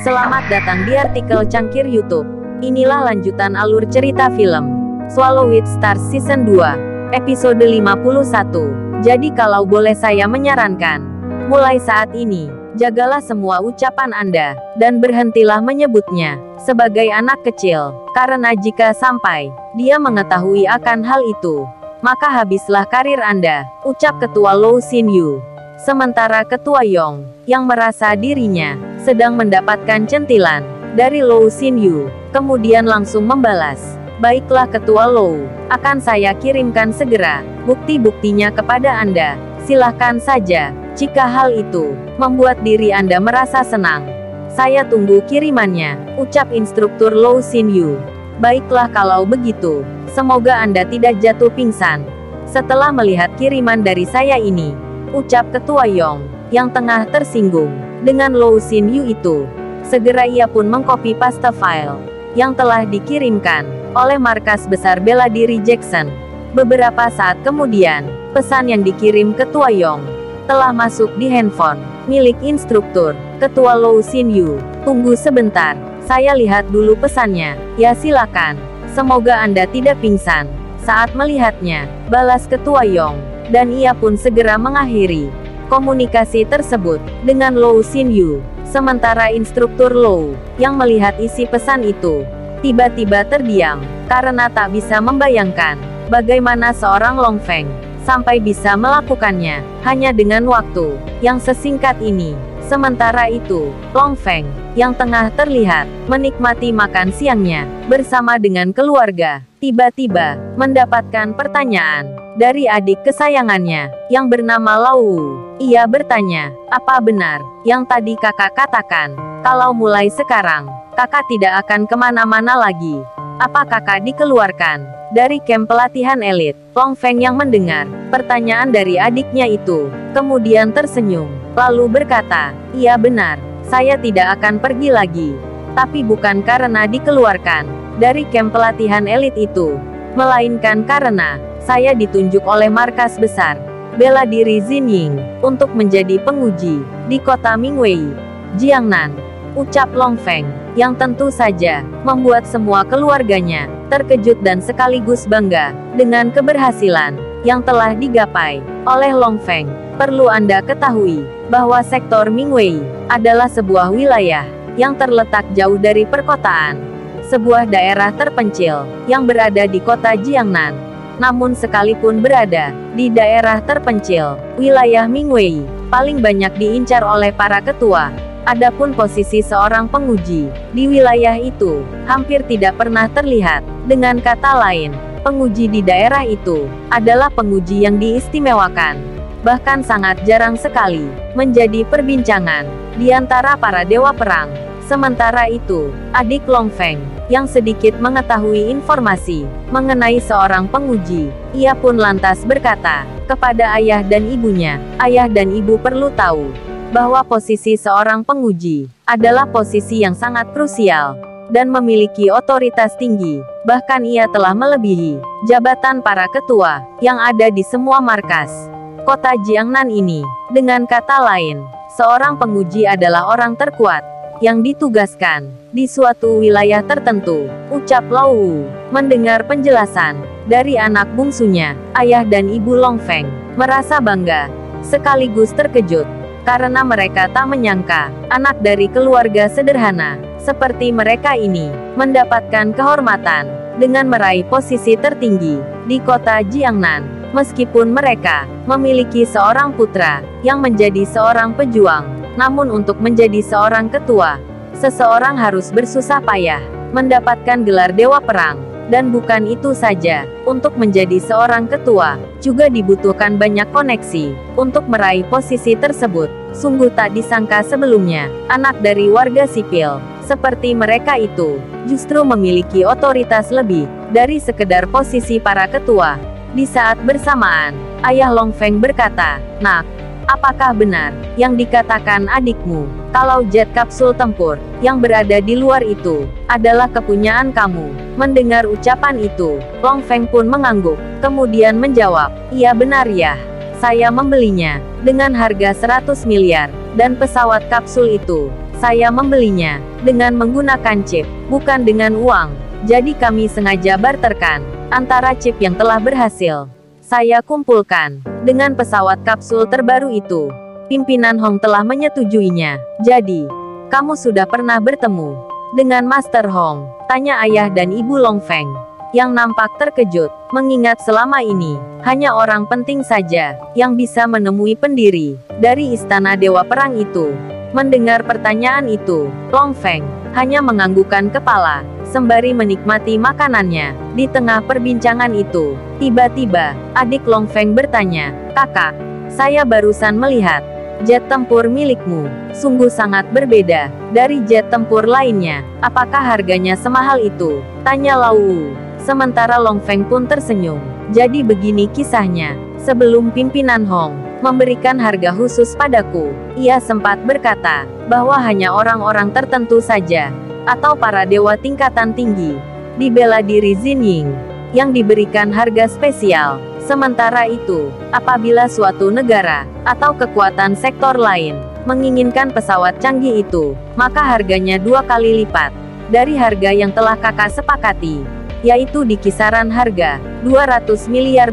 Selamat datang di artikel Cangkir YouTube. Inilah lanjutan alur cerita film Swallow It Stars Season 2, Episode 51. Jadi kalau boleh saya menyarankan, mulai saat ini, jagalah semua ucapan Anda, dan berhentilah menyebutnya sebagai anak kecil, karena jika sampai dia mengetahui akan hal itu, maka habislah karir Anda, ucap Ketua Lau Xin Yu. Sementara Ketua Yong, yang merasa dirinya sedang mendapatkan centilan dari Lau Xin Yu, kemudian langsung membalas, "Baiklah Ketua Lau, akan saya kirimkan segera bukti-buktinya kepada Anda. Silahkan saja, jika hal itu membuat diri Anda merasa senang. Saya tunggu kirimannya," ucap instruktur Lau Xin Yu. "Baiklah kalau begitu, semoga Anda tidak jatuh pingsan setelah melihat kiriman dari saya ini," ucap Ketua Yong, yang tengah tersinggung dengan Lau Xin Yu itu. Segera ia pun mengcopy paste file yang telah dikirimkan oleh markas besar bela diri Jackson. Beberapa saat kemudian, pesan yang dikirim Ketua Yong telah masuk di handphone milik instruktur Ketua Lau Xin Yu. "Tunggu sebentar, saya lihat dulu pesannya." "Ya silakan, semoga Anda tidak pingsan saat melihatnya," balas Ketua Yong, dan ia pun segera mengakhiri komunikasi tersebut dengan Lau Xin Yu. Sementara instruktur Lau, yang melihat isi pesan itu, tiba-tiba terdiam, karena tak bisa membayangkan bagaimana seorang Long Feng sampai bisa melakukannya hanya dengan waktu yang sesingkat ini. Sementara itu, Long Feng, yang tengah terlihat menikmati makan siangnya bersama dengan keluarga, tiba-tiba mendapatkan pertanyaan dari adik kesayangannya yang bernama Lau Wu. Ia bertanya, "Apa benar yang tadi kakak katakan, kalau mulai sekarang kakak tidak akan kemana-mana lagi? Apa kakak dikeluarkan dari kamp pelatihan elit?" Long Feng yang mendengar pertanyaan dari adiknya itu, kemudian tersenyum, lalu berkata, "Iya benar, saya tidak akan pergi lagi. Tapi bukan karena dikeluarkan dari kamp pelatihan elit itu, melainkan karena saya ditunjuk oleh markas besar bela diri Xinying untuk menjadi penguji di kota Mingwei, Jiangnan," ucap Long Feng, yang tentu saja membuat semua keluarganya terkejut dan sekaligus bangga dengan keberhasilan yang telah digapai oleh Long Feng. "Perlu Anda ketahui bahwa sektor Mingwei adalah sebuah wilayah yang terletak jauh dari perkotaan, sebuah daerah terpencil yang berada di kota Jiangnan. Namun sekalipun berada di daerah terpencil, wilayah Mingwei paling banyak diincar oleh para ketua. Adapun posisi seorang penguji di wilayah itu hampir tidak pernah terlihat. Dengan kata lain, penguji di daerah itu adalah penguji yang diistimewakan. Bahkan sangat jarang sekali menjadi perbincangan di antara para dewa perang." Sementara itu, adik Long Feng, yang sedikit mengetahui informasi mengenai seorang penguji, ia pun lantas berkata kepada ayah dan ibunya, "Ayah dan ibu perlu tahu bahwa posisi seorang penguji adalah posisi yang sangat krusial dan memiliki otoritas tinggi. Bahkan ia telah melebihi jabatan para ketua yang ada di semua markas kota Jiangnan ini. Dengan kata lain, seorang penguji adalah orang terkuat yang ditugaskan di suatu wilayah tertentu," ucap Lau Wu. Mendengar penjelasan dari anak bungsunya, ayah dan ibu Long Feng merasa bangga sekaligus terkejut, karena mereka tak menyangka anak dari keluarga sederhana seperti mereka ini mendapatkan kehormatan dengan meraih posisi tertinggi di kota Jiangnan. Meskipun mereka memiliki seorang putra yang menjadi seorang pejuang, namun untuk menjadi seorang ketua, seseorang harus bersusah payah mendapatkan gelar dewa perang. Dan bukan itu saja, untuk menjadi seorang ketua, juga dibutuhkan banyak koneksi untuk meraih posisi tersebut. Sungguh tak disangka sebelumnya, anak dari warga sipil seperti mereka itu justru memiliki otoritas lebih dari sekedar posisi para ketua. Di saat bersamaan, ayah Long Feng berkata, "Nak, apakah benar yang dikatakan adikmu, kalau jet kapsul tempur yang berada di luar itu adalah kepunyaan kamu?" Mendengar ucapan itu, Long Feng pun mengangguk, kemudian menjawab, "Iya benar ya. Saya membelinya dengan harga 100 miliar, dan pesawat kapsul itu Saya membelinya dengan menggunakan chip, bukan dengan uang. Jadi kami sengaja barterkan antara chip yang telah berhasil saya kumpulkan dengan pesawat kapsul terbaru itu. Pimpinan Hong telah menyetujuinya. Jadi, kamu sudah pernah bertemu dengan Master Hong? Tanya ayah dan ibu Long Feng, yang nampak terkejut, mengingat selama ini, hanya orang penting saja yang bisa menemui pendiri dari Istana Dewa Perang itu. Mendengar pertanyaan itu, Long Feng hanya menganggukkan kepala, sembari menikmati makanannya. Di tengah perbincangan itu, tiba-tiba, adik Long Feng bertanya, "Kakak, saya barusan melihat jet tempur milikmu. Sungguh sangat berbeda dari jet tempur lainnya. Apakah harganya semahal itu?" Tanya Lao Wu. Sementara Long Feng pun tersenyum. Jadi begini kisahnya. Sebelum pimpinan Hong memberikan harga khusus padaku, ia sempat berkata bahwa hanya orang-orang tertentu saja, atau para dewa tingkatan tinggi, di bela diri Xin Ying, yang diberikan harga spesial. Sementara itu, apabila suatu negara, atau kekuatan sektor lain, menginginkan pesawat canggih itu, maka harganya 2 kali lipat dari harga yang telah kakak sepakati, yaitu di kisaran harga $200 miliar,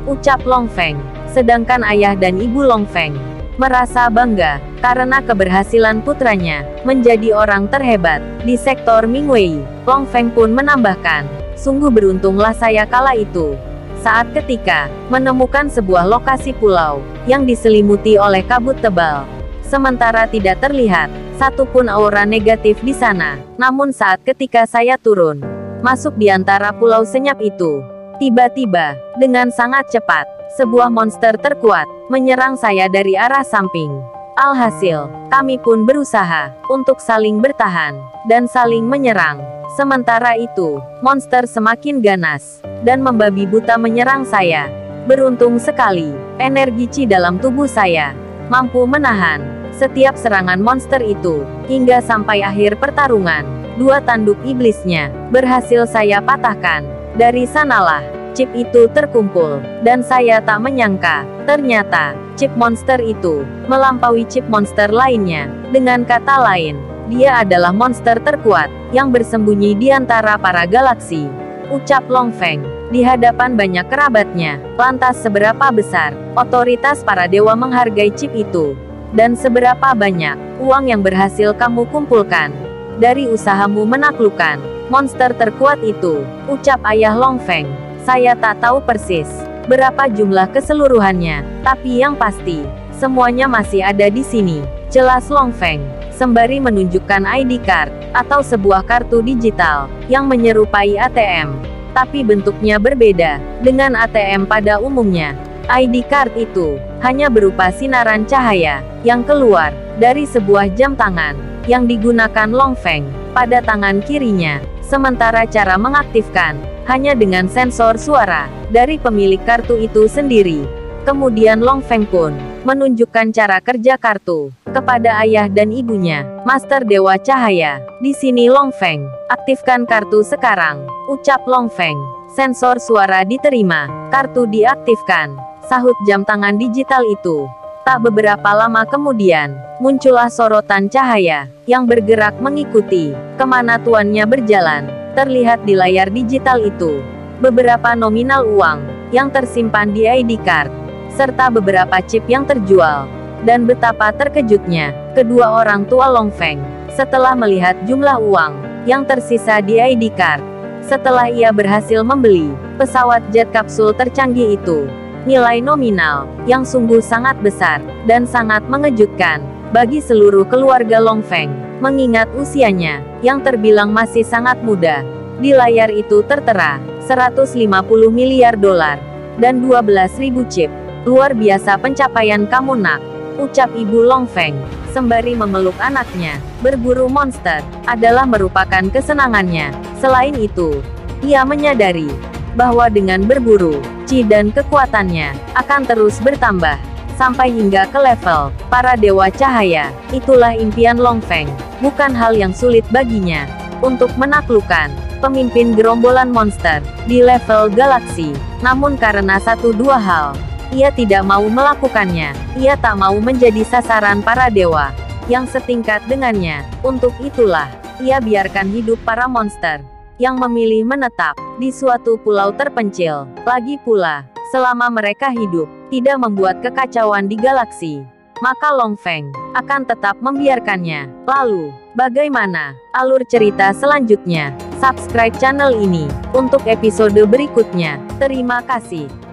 ucap Long Feng. Sedangkan ayah dan ibu Long Feng merasa bangga karena keberhasilan putranya menjadi orang terhebat di sektor Mingwei. Long Feng pun menambahkan, sungguh beruntunglah saya kala itu, saat ketika menemukan sebuah lokasi pulau yang diselimuti oleh kabut tebal. Sementara tidak terlihat satupun aura negatif di sana. Namun saat ketika saya turun masuk di antara pulau senyap itu, tiba-tiba, dengan sangat cepat, sebuah monster terkuat menyerang saya dari arah samping. Alhasil, kami pun berusaha untuk saling bertahan dan saling menyerang. Sementara itu, monster semakin ganas dan membabi buta menyerang saya. Beruntung sekali, energi Qi dalam tubuh saya mampu menahan setiap serangan monster itu, hingga sampai akhir pertarungan, 2 tanduk iblisnya berhasil saya patahkan. Dari sanalah chip itu terkumpul, dan saya tak menyangka, ternyata, chip monster itu melampaui chip monster lainnya. Dengan kata lain, dia adalah monster terkuat, yang bersembunyi di antara para galaksi, ucap Long Feng, di hadapan banyak kerabatnya. Lantas seberapa besar otoritas para dewa menghargai chip itu? Dan seberapa banyak uang yang berhasil kamu kumpulkan dari usahamu menaklukkan monster terkuat itu? Ucap ayah Long Feng. Saya tak tahu persis berapa jumlah keseluruhannya, tapi yang pasti, semuanya masih ada di sini, jelas Long Feng, sembari menunjukkan ID card, atau sebuah kartu digital, yang menyerupai ATM, tapi bentuknya berbeda dengan ATM pada umumnya. ID card itu hanya berupa sinaran cahaya yang keluar dari sebuah jam tangan yang digunakan Long Feng pada tangan kirinya. Sementara cara mengaktifkan hanya dengan sensor suara dari pemilik kartu itu sendiri. Kemudian Long Feng pun menunjukkan cara kerja kartu kepada ayah dan ibunya, Master Dewa Cahaya. Di sini Long Feng, aktifkan kartu sekarang, ucap Long Feng. Sensor suara diterima, kartu diaktifkan, sahut jam tangan digital itu. Tak beberapa lama kemudian, muncullah sorotan cahaya yang bergerak mengikuti kemana tuannya berjalan. Terlihat di layar digital itu beberapa nominal uang yang tersimpan di ID card, serta beberapa chip yang terjual. Dan betapa terkejutnya kedua orang tua Long Feng setelah melihat jumlah uang yang tersisa di ID card. Setelah ia berhasil membeli pesawat jet kapsul tercanggih itu, nilai nominal yang sungguh sangat besar dan sangat mengejutkan bagi seluruh keluarga Long Feng, mengingat usianya yang terbilang masih sangat muda. Di layar itu tertera $150 miliar dan 12.000 chip. Luar biasa pencapaian kamu, nak, ucap ibu Long Feng sembari memeluk anaknya. Berburu monster adalah merupakan kesenangannya. Selain itu, ia menyadari bahwa dengan berburu, Qi dan kekuatannya akan terus bertambah sampai hingga ke level para dewa cahaya. Itulah impian Long Feng. Bukan hal yang sulit baginya untuk menaklukkan pemimpin gerombolan monster di level galaksi. Namun karena satu dua hal, ia tidak mau melakukannya. Ia tak mau menjadi sasaran para dewa yang setingkat dengannya. Untuk itulah, ia biarkan hidup para monster yang memilih menetap di suatu pulau terpencil. Lagi pula, selama mereka hidup, tidak membuat kekacauan di galaksi, maka Long Feng akan tetap membiarkannya. Lalu, bagaimana alur cerita selanjutnya? Subscribe channel ini untuk episode berikutnya. Terima kasih.